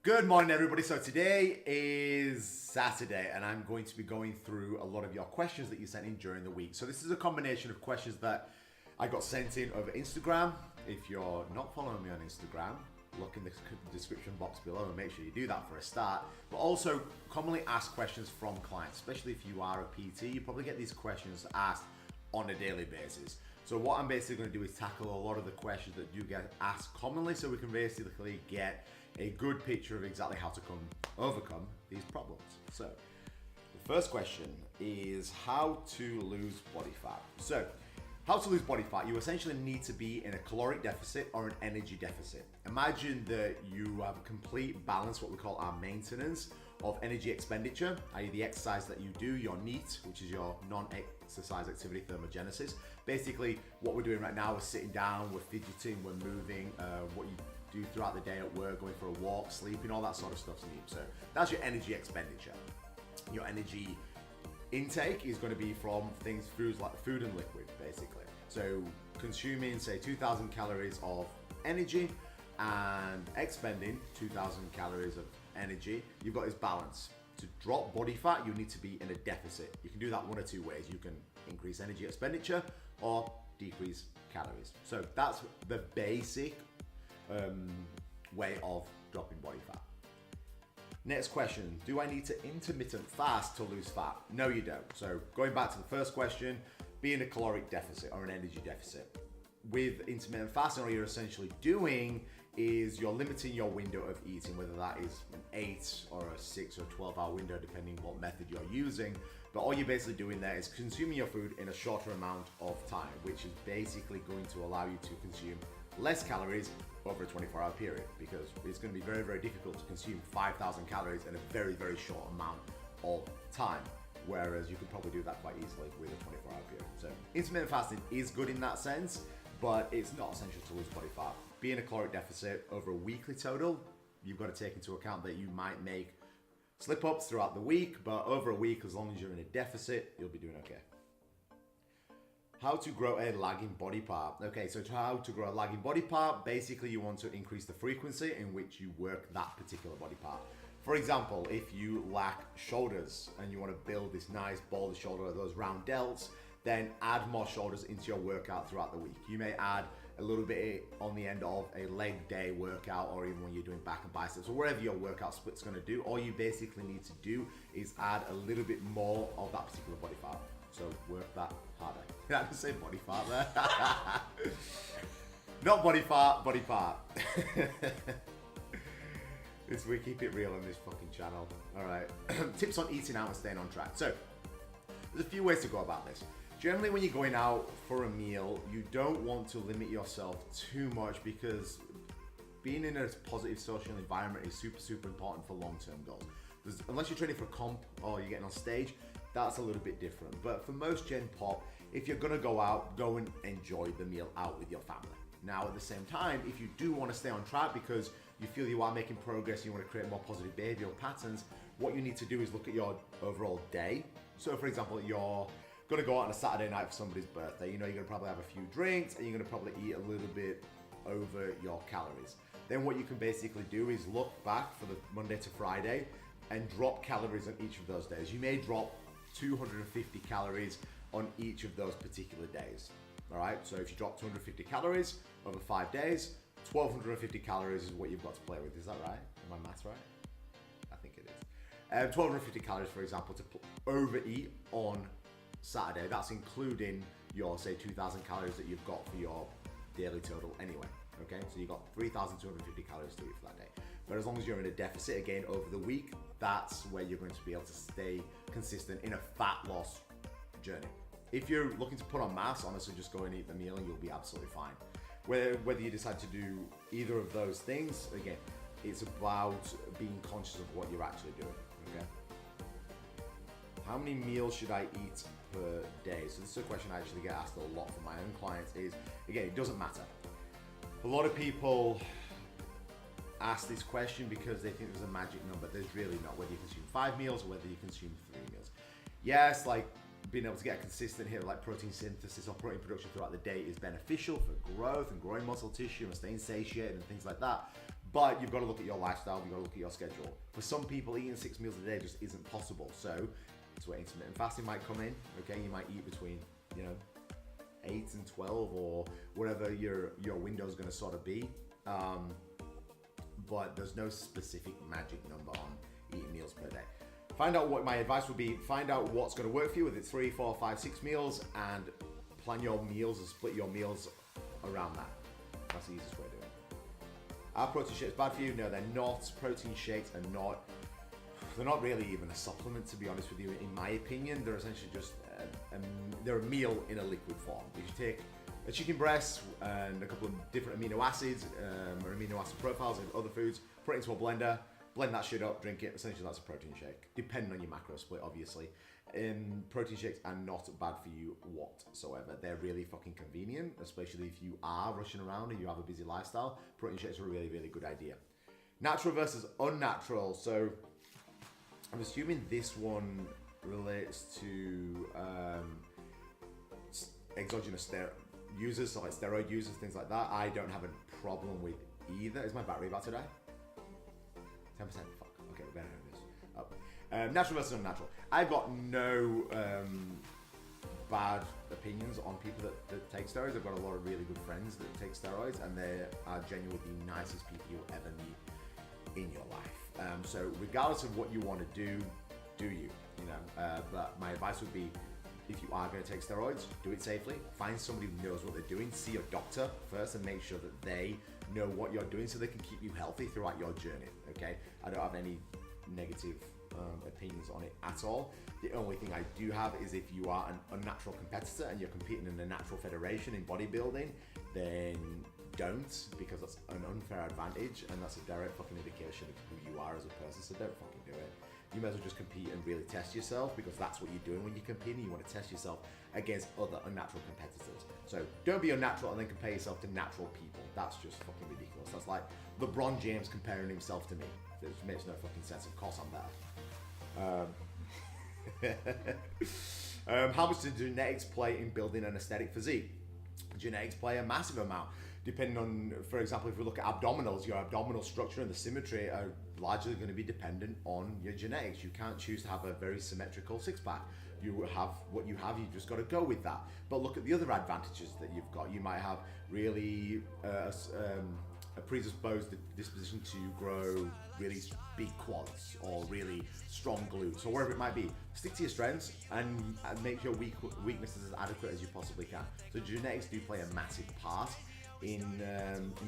Good morning, everybody. So today is Saturday, and I'm going to be going through a lot of your questions that you sent in during the week. So this is a combination of questions that I got sent in over Instagram. If you're not following me on Instagram, look in the description box below and make sure you do that for a start. But also commonly asked questions from clients, especially if you are a PT, you probably get these questions asked on a daily basis. So what I'm basically going to do is tackle a lot of the questions that do get asked commonly, so we can basically get a good picture of exactly how to overcome these problems. So the first question is how to lose body fat. So how to lose body fat, you essentially need to be in a caloric deficit or an energy deficit. Imagine that you have a complete balance, what we call our maintenance of energy expenditure, i.e. the exercise that you do, your NEAT, which is your non-exercise activity thermogenesis. Basically, what we're doing right now is sitting down, we're fidgeting, we're moving, what you do throughout the day at work, going for a walk, sleeping, all that sort of stuff's NEAT. So that's your energy expenditure. Your energy intake is going to be from foods like food and liquid, basically. So consuming, say, 2,000 calories of energy and expending 2,000 calories of energy, you've got this balance. To drop body fat, you need to be in a deficit. You can do that one or two ways. You can increase energy expenditure or decrease calories. So that's the basic way of dropping body fat. Next question, do I need to intermittent fast to lose fat? No, you don't. So going back to the first question, be in a caloric deficit or an energy deficit. With intermittent fasting, all you're essentially doing is you're limiting your window of eating, whether that is an 8 or a 6 or 12-hour window, depending what method you're using. But all you're basically doing there is consuming your food in a shorter amount of time, which is basically going to allow you to consume less calories over a 24-hour period, because it's going to be very, very difficult to consume 5,000 calories in a very, very short amount of time, whereas you could probably do that quite easily with a 24-hour period. So intermittent fasting is good in that sense, but it's not essential to lose body fat. Be in a caloric deficit over a weekly total. You've got to take into account that you might make slip-ups throughout the week, but over a week, as long as you're in a deficit, you'll be doing okay. How to grow a lagging body part. Okay, so how to grow a lagging body part, basically you want to increase the frequency in which you work that particular body part. For example, if you lack shoulders and you want to build this nice boulder shoulder or those round delts, then add more shoulders into your workout throughout the week. You may add a little bit on the end of a leg day workout, or even when you're doing back and biceps, or wherever your workout split's going to do. All you basically need to do is add a little bit more of that particular body part. So work that harder. Did I just say body fat there? Not body fat, body part. We keep it real on this fucking channel. All right. Tips on eating out and staying on track. So there's a few ways to go about this. Generally, when you're going out for a meal, you don't want to limit yourself too much, because being in a positive social environment is super, super important for long-term goals. Unless you're training for comp or you're getting on stage, that's a little bit different. But for most Gen Pop, if you're gonna go out, go and enjoy the meal out with your family. Now, at the same time, if you do want to stay on track because you feel you are making progress, you want to create more positive behavioral patterns, what you need to do is look at your overall day. So for example, you're gonna go out on a Saturday night for somebody's birthday. You know, you're gonna probably have a few drinks and you're gonna probably eat a little bit over your calories. Then what you can basically do is look back for the Monday to Friday and drop calories on each of those days. You may drop 250 calories on each of those particular days. All right, so if you drop 250 calories over 5 days, 1,250 calories is what you've got to play with. Is that right? Am my maths right? I think it is. 1,250 calories, for example, to overeat on Saturday. That's including your, say, 2,000 calories that you've got for your daily total anyway. Okay, so you've got 3,250 calories to eat for that day. But as long as you're in a deficit again over the week, that's where you're going to be able to stay consistent in a fat loss journey. If you're looking to put on mass, honestly, just go and eat the meal and you'll be absolutely fine. Whether you decide to do either of those things, again, it's about being conscious of what you're actually doing, okay? How many meals should I eat per day? So this is a question I actually get asked a lot from my own clients is, again, it doesn't matter. A lot of people ask this question because they think there's a magic number. There's really not, whether you consume 5 meals or whether you consume 3 meals. Yes, like being able to get a consistent hit of like protein synthesis or protein production throughout the day is beneficial for growth and growing muscle tissue and staying satiated and things like that. But you've got to look at your lifestyle, you've got to look at your schedule. For some people, eating 6 meals a day just isn't possible. So that's where intermittent fasting might come in. Okay, you might eat between, 8 and 12 or whatever your window is going to sort of be. But there's no specific magic number on eating meals per day. Find out what my advice would be. Find out what's going to work for you, whether it's 3, 4, 5, 6 meals, and plan your meals and split your meals around that. That's the easiest way to do it. Are protein shakes bad for you? No, they're not. Protein shakes are not. They're not really even a supplement, to be honest with you. In my opinion, they're essentially just they're a meal in a liquid form. If you take a chicken breast and a couple of different amino acids or amino acid profiles of other foods, put it into a blender, blend that shit up, drink it. Essentially, that's a protein shake, depending on your macro split, obviously. Protein shakes are not bad for you whatsoever. They're really fucking convenient, especially if you are rushing around and you have a busy lifestyle. Protein shakes are a really, really good idea. Natural versus unnatural. So I'm assuming this one relates to exogenous users, so like steroid users, things like that. I don't have a problem with either. Is my battery about to die? 10%. Fuck. Okay, we're better than this. Natural versus unnatural. I've got no bad opinions on people that take steroids. I've got a lot of really good friends that take steroids, and they are genuinely the nicest people you'll ever meet in your life. So regardless of what you want to do you. But my advice would be, if you are going to take steroids, do it safely. Find somebody who knows what they're doing. See your doctor first and make sure that they know what you're doing so they can keep you healthy throughout your journey. Okay, I don't have any negative opinions on it at all. The only thing I do have is if you are an unnatural competitor and you're competing in a natural federation in bodybuilding, then don't, because that's an unfair advantage and that's a direct fucking indication of who you are as a person. So don't fucking do it. You might as well just compete and really test yourself, because that's what you're doing when you're competing. You want to test yourself against other unnatural competitors. So don't be unnatural and then compare yourself to natural people. That's just fucking ridiculous. That's like LeBron James comparing himself to me. It just makes no fucking sense. Of course I'm better. How much do genetics play in building an aesthetic physique? Genetics play a massive amount. Depending on, for example, if we look at abdominals, your abdominal structure and the symmetry are largely going to be dependent on your genetics. You can't choose to have a very symmetrical six-pack. You have what you have, you just got to go with that. But look at the other advantages that you've got. You might have really a predisposed disposition to grow really big quads or really strong glutes or wherever it might be. Stick to your strengths and make your weaknesses as adequate as you possibly can. So genetics do play a massive part in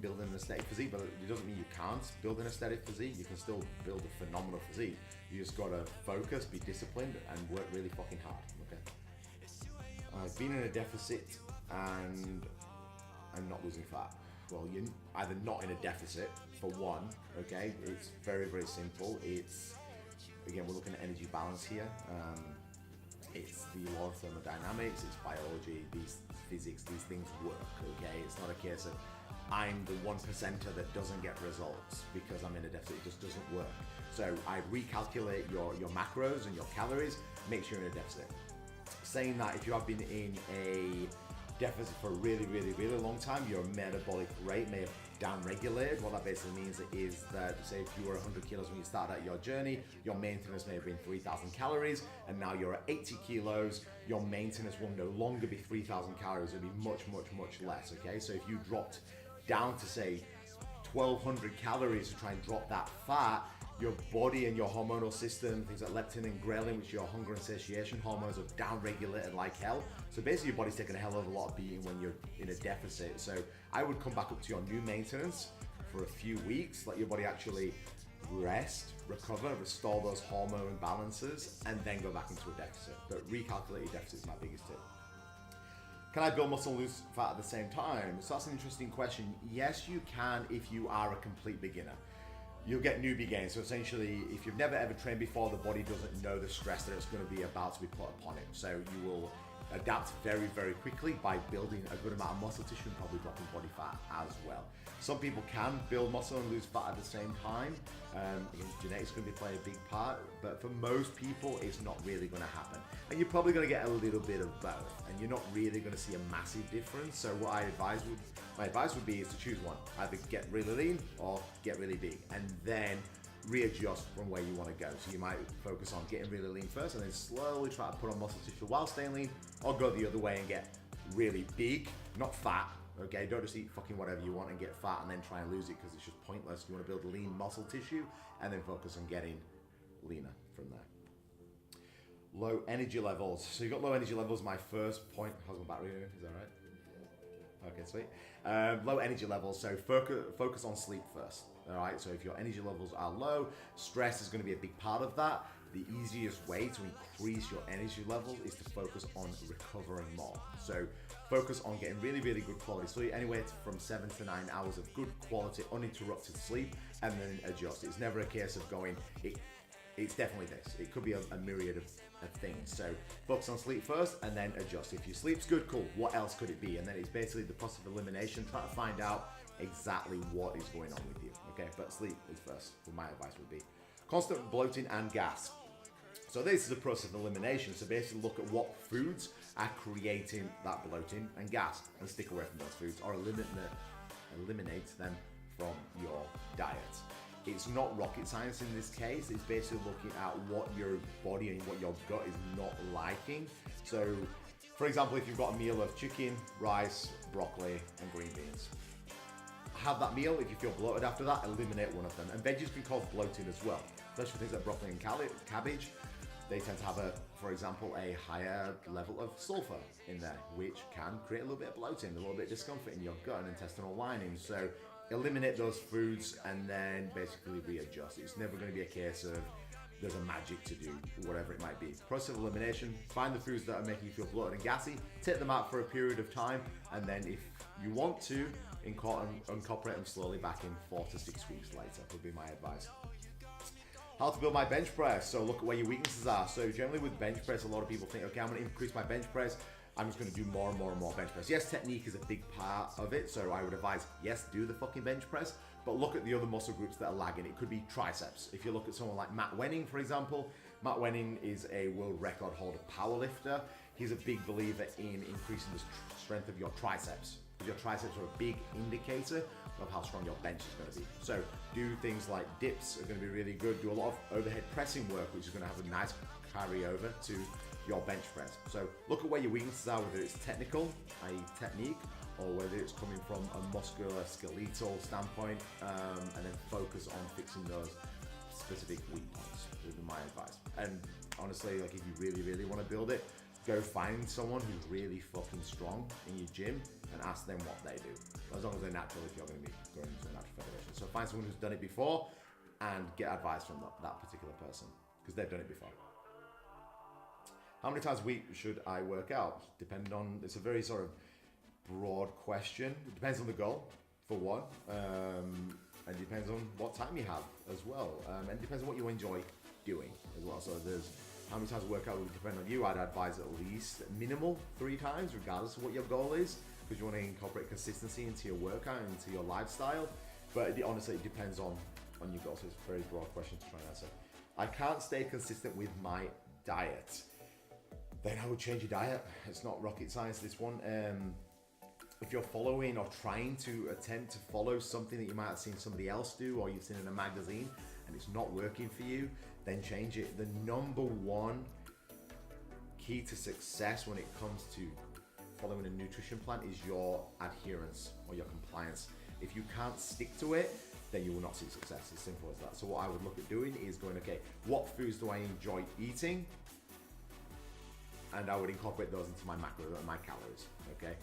building an aesthetic physique, but it doesn't mean you can't build an aesthetic physique. You can still build a phenomenal physique. You just gotta focus, be disciplined, and work really fucking hard. Okay. I've been in a deficit and I'm not losing fat. Well, you're either not in a deficit, for one. Okay, it's very, very simple. It's, again, we're looking at energy balance here. It's the law of thermodynamics, it's biology, these physics, these things work, okay? It's not a case of I'm the 1%er that doesn't get results because I'm in a deficit. It just doesn't work. So I recalculate your macros and your calories, make sure you're in a deficit. Saying that, if you have been in a deficit for a really, really, really long time, your metabolic rate may have down-regulated. What that basically means is that, say, if you were 100 kilos when you started out your journey, your maintenance may have been 3,000 calories, and now you're at 80 kilos, your maintenance will no longer be 3,000 calories, it'll be much, much, much less, okay? So if you dropped down to, say, 1,200 calories to try and drop that fat, your body and your hormonal system, things like leptin and ghrelin, which are your hunger and satiation hormones, are down-regulated like hell. So basically your body's taking a hell of a lot of beating when you're in a deficit. So I would come back up to your new maintenance for a few weeks, let your body actually rest, recover, restore those hormone imbalances, and then go back into a deficit. But recalculate your deficit is my biggest tip. Can I build muscle and lose fat at the same time? So that's an interesting question. Yes, you can if you are a complete beginner. You'll get newbie gains. So essentially, if you've never ever trained before, the body doesn't know the stress that it's going to be about to be put upon it. So you will adapt very, very quickly by building a good amount of muscle tissue and probably dropping body fat as well. Some people can build muscle and lose fat at the same time. Again, genetics going to be playing a big part, but for most people, it's not really going to happen. And you're probably going to get a little bit of both, and you're not really going to see a massive difference. So what my advice would be is to choose one. Either get really lean or get really big, and then readjust from where you want to go. So you might focus on getting really lean first and then slowly try to put on muscle tissue while staying lean, or go the other way and get really big, not fat. Okay, don't just eat fucking whatever you want and get fat and then try and lose it, because it's just pointless. You want to build lean muscle tissue and then focus on getting leaner from there. Low energy levels. So you've got low energy levels. My first point, how's my battery doing? Is that right? Okay, sweet. Low energy levels, so focus on sleep first. All right, so if your energy levels are low, stress is going to be a big part of that. The easiest way to increase your energy levels is to focus on recovering more. So focus on getting really, really good quality sleep, anywhere from 7 to 9 hours of good quality, uninterrupted sleep, and then adjust. It's never a case of going, it's definitely this. It could be a myriad of things. So focus on sleep first and then adjust. If your sleep's good, cool. What else could it be? And then it's basically the process of elimination. Try to find out exactly what is going on with you. Okay, but sleep is first. Well, my advice would be constant bloating and gas. So this is a process of elimination. So basically look at what foods are creating that bloating and gas and stick away from those foods, or eliminate them from your diet. It's not rocket science in this case. It's basically looking at what your body and what your gut is not liking. So for example, if you've got a meal of chicken, rice, broccoli, and green beans, have that meal. If you feel bloated after that, eliminate one of them. And veggies can cause bloating as well, especially things like broccoli and cabbage. They tend to have for example, a higher level of sulfur in there, which can create a little bit of bloating, a little bit of discomfort in your gut and intestinal lining. So eliminate those foods and then basically readjust. It's never going to be a case of there's a magic to do, whatever it might be. Process of elimination, find the foods that are making you feel bloated and gassy, take them out for a period of time, and then if you want to, incorporate them slowly back in 4 to 6 weeks later, would be my advice. How to build my bench press. So look at where your weaknesses are. So generally with bench press, a lot of people think, okay, I'm going to increase my bench press. I'm just going to do more and more and more bench press. Yes, technique is a big part of it. So I would advise, yes, do the fucking bench press, but look at the other muscle groups that are lagging. It could be triceps. If you look at someone like Matt Wenning, for example, Matt Wenning is a world record holder powerlifter. He's a big believer in increasing the strength of your triceps. Your triceps are a big indicator of how strong your bench is going to be. So do things like dips are going to be really good. Do a lot of overhead pressing work, which is going to have a nice carryover to your bench press. So look at where your weaknesses are, whether it's technical, i.e. technique, or whether it's coming from a muscular skeletal standpoint, and then focus on fixing those specific weak points would be my advice. And honestly, like if you really, really want to build it, go find someone who's really fucking strong in your gym and ask them what they do. As long as they're natural, if you're going to be going into a natural federation. So find someone who's done it before and get advice from that particular person, because they've done it before. How many times a week should I work out? Depending on, it's a very sort of broad question. It depends on the goal, for one, and depends on what time you have as well, and it depends on what you enjoy doing as well. So there's how many times a workout would depend on you. I'd advise at least minimal 3 times, regardless of what your goal is, because you want to incorporate consistency into your workout and into your lifestyle. But honestly, it depends on your goals. So it's a very broad question to try and answer. I can't stay consistent with my diet. Then I would change your diet. It's not rocket science, this one. If you're following or trying to attempt to follow something that you might have seen somebody else do, or you've seen in a magazine and it's not working for you, then change it. The number one key to success when it comes to following a nutrition plan is your adherence or your compliance. If you can't stick to it, then you will not see success. As simple as that. So what I would look at doing is going, okay, what foods do I enjoy eating? And I would incorporate those into my macros and my calories, okay?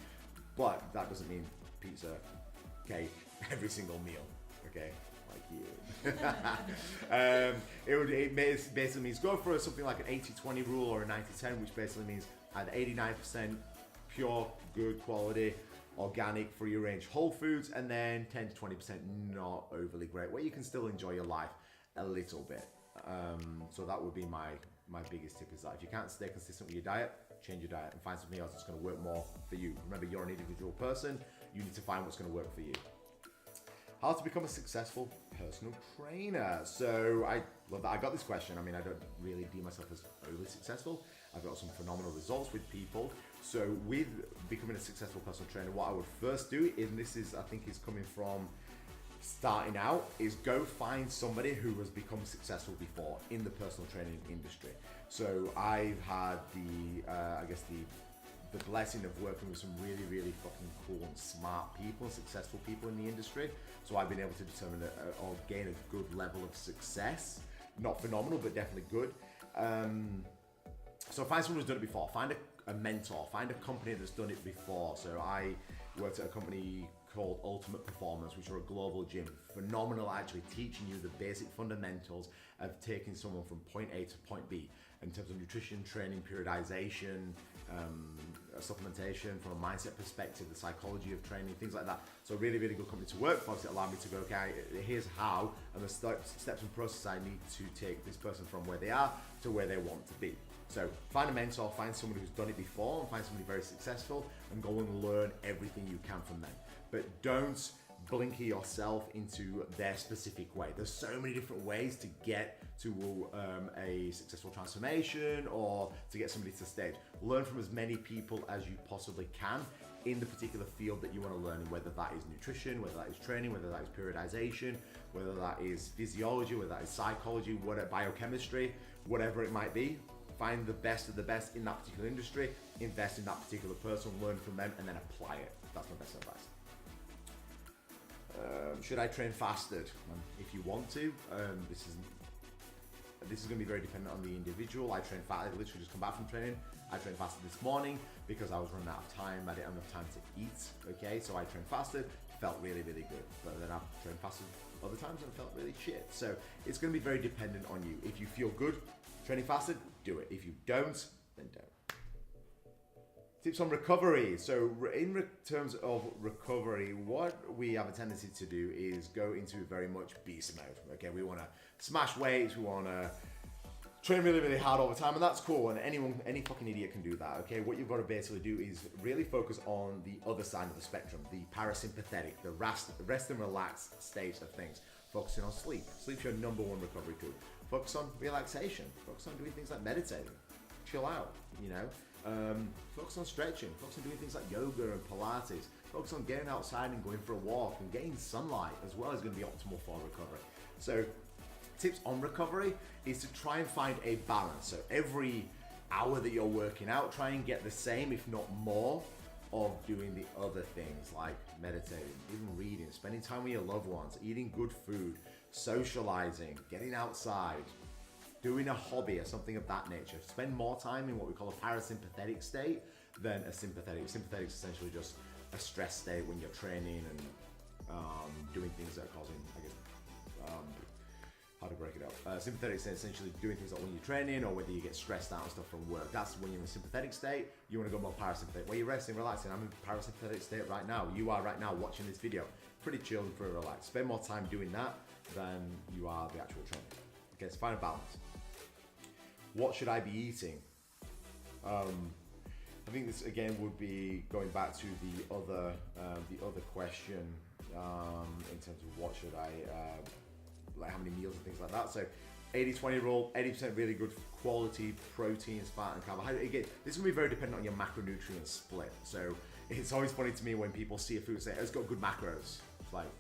But that doesn't mean pizza, cake, every single meal, okay? Like you. It basically means go for something like an 80-20 rule or a 90-10, which basically means either 89% pure, good quality, organic, free range whole foods, and then 10 to 20% not overly great, where you can still enjoy your life a little bit. So that would be my biggest tip, is that if you can't stay consistent with your diet, change your diet and find something else that's going to work more for you. Remember, you're an individual person. You need to find what's going to work for you. How to become a successful personal trainer. So I love that I got this question. I mean, I don't really deem myself as overly successful. I've got some phenomenal results with people. So with becoming a successful personal trainer, what I would first do, and this is, I think, is coming from starting out, is go find somebody who has become successful before in the personal training industry. So I've had the blessing of working with some really, really fucking cool and smart people, successful people in the industry. So I've been able to determine or gain a good level of success. Not phenomenal, but definitely good. So find someone who's done it before. Find a mentor. Find a company that's done it before. So I worked at a company called Ultimate Performance, which are a global gym. Phenomenal, actually teaching you the basic fundamentals of taking someone from point A to point B in terms of nutrition, training, periodization, supplementation, from a mindset perspective, the psychology of training, things like that. So really, really good company to work for, because it allowed me to go, okay, here's how and the steps and process I need to take this person from where they are to where they want to be. So find a mentor, find someone who's done it before, and find somebody very successful, and go and learn everything you can from them. But don't blinker yourself into their specific way. There's so many different ways to get to a successful transformation or to get somebody to stage. Learn from as many people as you possibly can in the particular field that you want to learn in, whether that is nutrition, whether that is training, whether that is periodization, whether that is physiology, whether that is psychology, whatever, biochemistry, whatever it might be. Find the best of the best in that particular industry, invest in that particular person, learn from them, and then apply it. That's my best advice. Should I train fasted? If you want to, this is going to be very dependent on the individual. I literally just come back from training. I trained fasted this morning because I was running out of time. I didn't have enough time to eat. Okay, so I trained fasted. Felt really, really good. But then I've trained fasted other times and it felt really shit. So it's going to be very dependent on you. If you feel good training fasted, do it. If you don't, then don't. Tips on recovery. So in terms of recovery, what we have a tendency to do is go into very much beast mode. Okay, we want to smash weights, we want to train really, really hard all the time, and that's cool. And any fucking idiot can do that. Okay, what you've got to basically do is really focus on the other side of the spectrum, the parasympathetic, the rest and relax state of things. Focusing on sleep. Sleep's your number one recovery tool. Focus on relaxation. Focus on doing things like meditating. Chill out, you know. Focus on stretching, focus on doing things like yoga and Pilates, focus on getting outside and going for a walk and getting sunlight as well is going to be optimal for recovery. So tips on recovery is to try and find a balance. So every hour that you're working out, try and get the same, if not more, of doing the other things like meditating, even reading, spending time with your loved ones, eating good food, socializing, getting outside, doing a hobby or something of that nature. Spend more time in what we call a parasympathetic state than a sympathetic. Sympathetic is essentially just a stress state when you're training and doing things that are causing, how to break it up. Sympathetic is essentially doing things like when you're training or whether you get stressed out and stuff from work. That's when you're in a sympathetic state. You want to go more parasympathetic. While you're resting, relaxing, I'm in a parasympathetic state right now. You are right now watching this video. Pretty chill and pretty relaxed. Spend more time doing that than you are the actual training. Okay, so find a balance. What should I be eating? I think this again would be going back to the other question in terms of what should I like, how many meals and things like that. So 80-20 rule, 80% really good quality proteins, fat and carbohydrate. Again, this is going to be very dependent on your macronutrient split. So it's always funny to me when people see a food and say, oh, it's got good macros. It's like,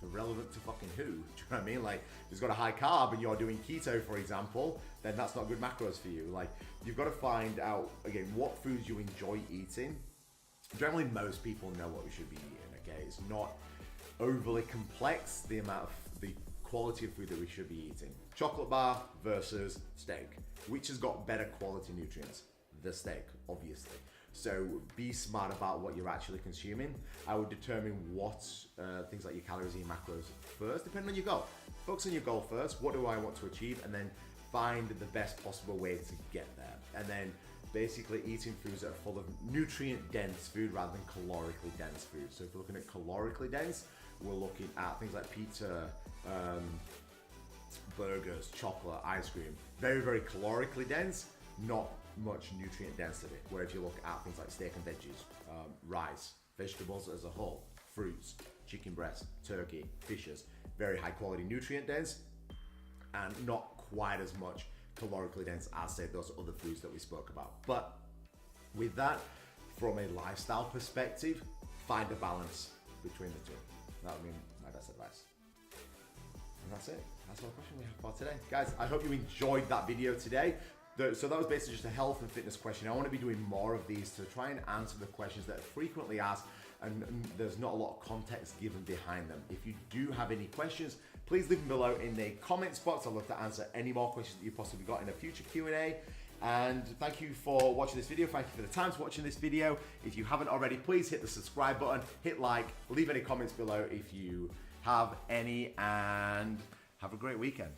irrelevant to fucking who? Do you know what I mean? Like, if it's got a high carb and you're doing keto, for example, then that's not good macros for you. Like, you've got to find out, again, what foods you enjoy eating. Generally, most people know what we should be eating, okay? It's not overly complex, the quality of food that we should be eating. Chocolate bar versus steak. Which has got better quality nutrients? The steak, obviously. So be smart about what you're actually consuming. I would determine what things like your calories and your macros first, depending on your goal. Focus on your goal first. What do I want to achieve? And then find the best possible way to get there. And then basically eating foods that are full of nutrient dense food rather than calorically dense food. So if we're looking at calorically dense, we're looking at things like pizza, burgers, chocolate, ice cream. Very, very calorically dense. not much nutrient density. Where if you look at things like steak and veggies, rice, vegetables as a whole, fruits, chicken breast, turkey, fishes, very high quality nutrient dense and not quite as much calorically dense as say those other foods that we spoke about. But with that, from a lifestyle perspective, find a balance between the two. That would be my best advice. And that's it. That's all the question we have for today. Guys, I hope you enjoyed that video today. So that was basically just a health and fitness question. I want to be doing more of these to try and answer the questions that are frequently asked and there's not a lot of context given behind them. If you do have any questions, please leave them below in the comments box. I'd love to answer any more questions that you've possibly got in a future Q&A. And thank you for watching this video. Thank you for the time to watching this video. If you haven't already, please hit the subscribe button, hit like, leave any comments below if you have any, and have a great weekend.